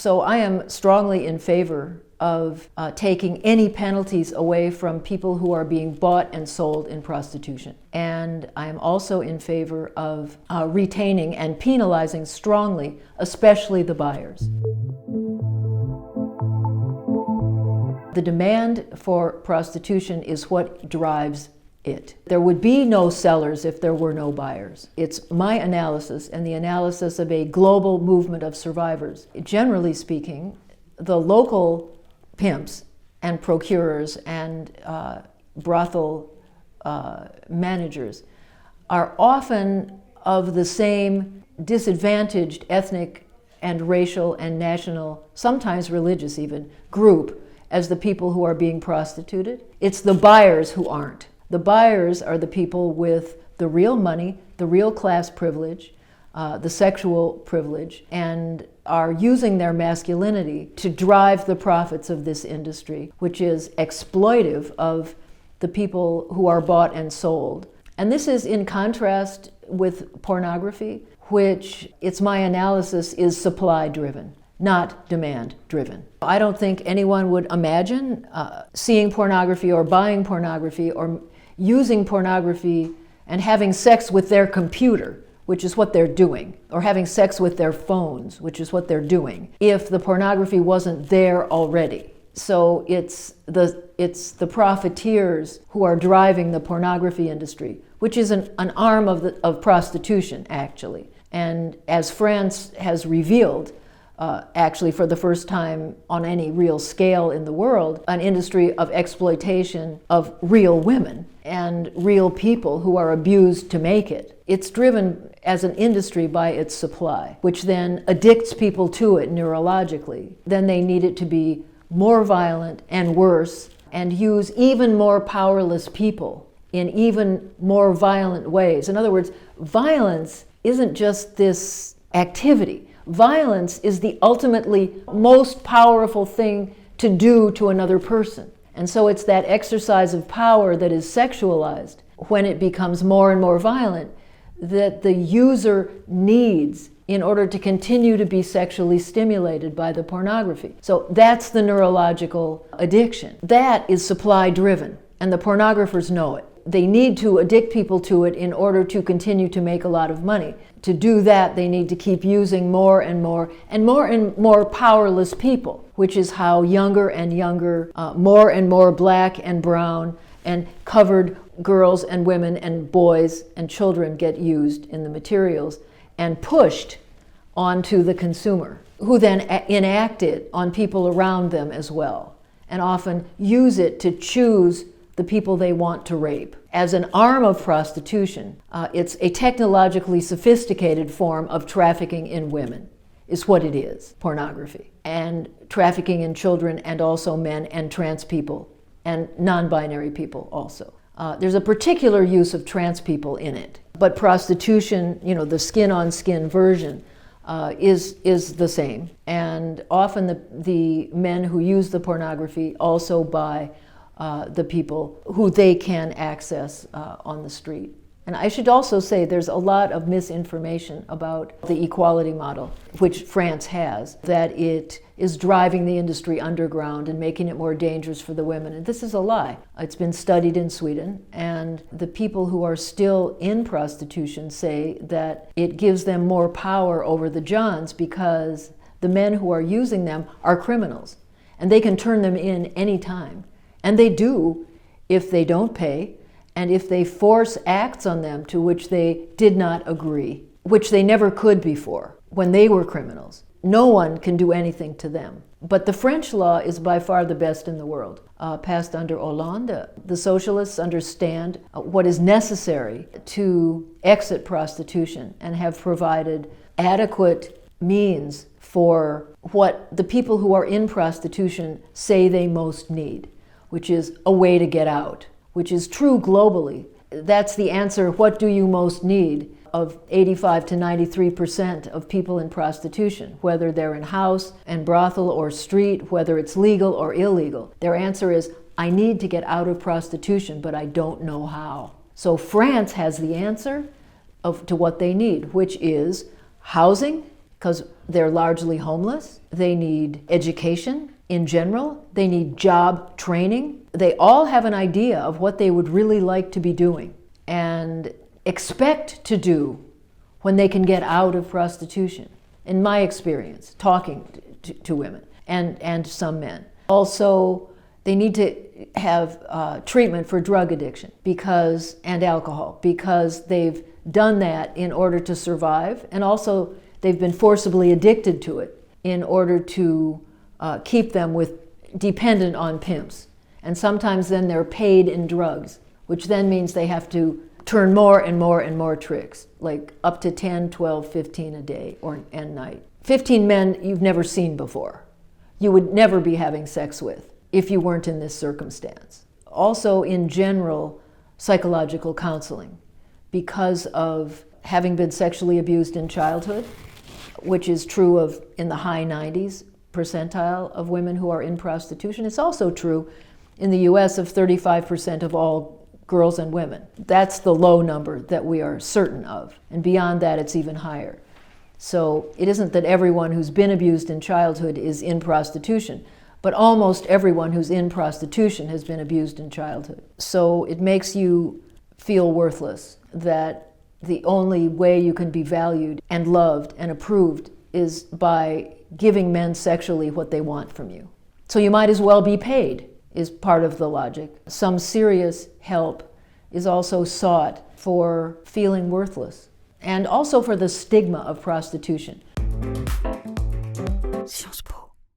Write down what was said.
So I am strongly in favor of taking any penalties away from people who are being bought and sold in prostitution. And I am also in favor of retaining and penalizing strongly, especially the buyers. The demand for prostitution is what drives it. There would be no sellers if there were no buyers. It's my analysis and the analysis of a global movement of survivors. Generally speaking, the local pimps and procurers and brothel managers are often of the same disadvantaged ethnic and racial and national, sometimes religious even, group as the people who are being prostituted. It's the buyers who aren't. The buyers are the people with the real money, the real class privilege, the sexual privilege, and are using their masculinity to drive the profits of this industry, which is exploitive of the people who are bought and sold. And this is in contrast with pornography, which, it's my analysis, is supply-driven, not demand-driven. I don't think anyone would imagine seeing pornography or buying pornography or using pornography and having sex with their computer, which is what they're doing, or having sex with their phones, which is what they're doing, if the pornography wasn't there already. So it's the profiteers who are driving the pornography industry, which is an arm of prostitution, actually. And as France has revealed, actually for the first time on any real scale in the world, an industry of exploitation of real women and real people who are abused to make it. It's driven as an industry by its supply, which then addicts people to it neurologically. Then they need it to be more violent and worse and use even more powerless people in even more violent ways. In other words, violence isn't just this activity. Violence is the ultimately most powerful thing to do to another person. And so it's that exercise of power that is sexualized when it becomes more and more violent that the user needs in order to continue to be sexually stimulated by the pornography. So that's the neurological addiction. That is supply-driven, and the pornographers know it. They need to addict people to it in order to continue to make a lot of money. To do that, they need to keep using more and more powerless people, which is how younger and younger, more and more black and brown and covered girls and women and boys and children get used in the materials and pushed onto the consumer, who then enact it on people around them as well, and often use it to choose the people they want to rape. As an arm of prostitution, it's a technologically sophisticated form of trafficking in women, is what it is, pornography. And trafficking in children and also men and trans people and non-binary people also. There's a particular use of trans people in it, but prostitution, the skin-on-skin version, is the same. And often the men who use the pornography also buy the people who they can access on the street. And I should also say there's a lot of misinformation about the equality model, which France has, that it is driving the industry underground and making it more dangerous for the women. And this is a lie. It's been studied in Sweden, and the people who are still in prostitution say that it gives them more power over the Johns because the men who are using them are criminals, and they can turn them in any time. And they do if they don't pay, and if they force acts on them to which they did not agree, which they never could before, when they were criminals. No one can do anything to them. But the French law is by far the best in the world, passed under Hollande. The socialists understand what is necessary to exit prostitution and have provided adequate means for what the people who are in prostitution say they most need, which is a way to get out, which is true globally. That's the answer, what do you most need, of 85 to 93% of people in prostitution, whether they're in house and brothel or street, whether it's legal or illegal. Their answer is, I need to get out of prostitution, but I don't know how. So France has the answer to what they need, which is housing, because they're largely homeless. They need education in general. They need job training. They all have an idea of what they would really like to be doing and expect to do when they can get out of prostitution. In my experience, talking to women and some men. Also, they need to have treatment for drug addiction and alcohol, because they've done that in order to survive, and also they've been forcibly addicted to it in order to keep them dependent on pimps. And sometimes then they're paid in drugs, which then means they have to turn more and more and more tricks, like up to 10, 12, 15 a day and night. 15 men you've never seen before. You would never be having sex with if you weren't in this circumstance. Also, in general, psychological counseling, because of having been sexually abused in childhood, which is true of in the high 90s percentile of women who are in prostitution. It's also true in the US of 35% of all girls and women. That's the low number that we are certain of. And beyond that, it's even higher. So it isn't that everyone who's been abused in childhood is in prostitution, but almost everyone who's in prostitution has been abused in childhood. So it makes you feel worthless, that the only way you can be valued and loved and approved is by giving men sexually what they want from you. So you might as well be paid, is part of the logic. Some serious help is also sought for feeling worthless, and also for the stigma of prostitution.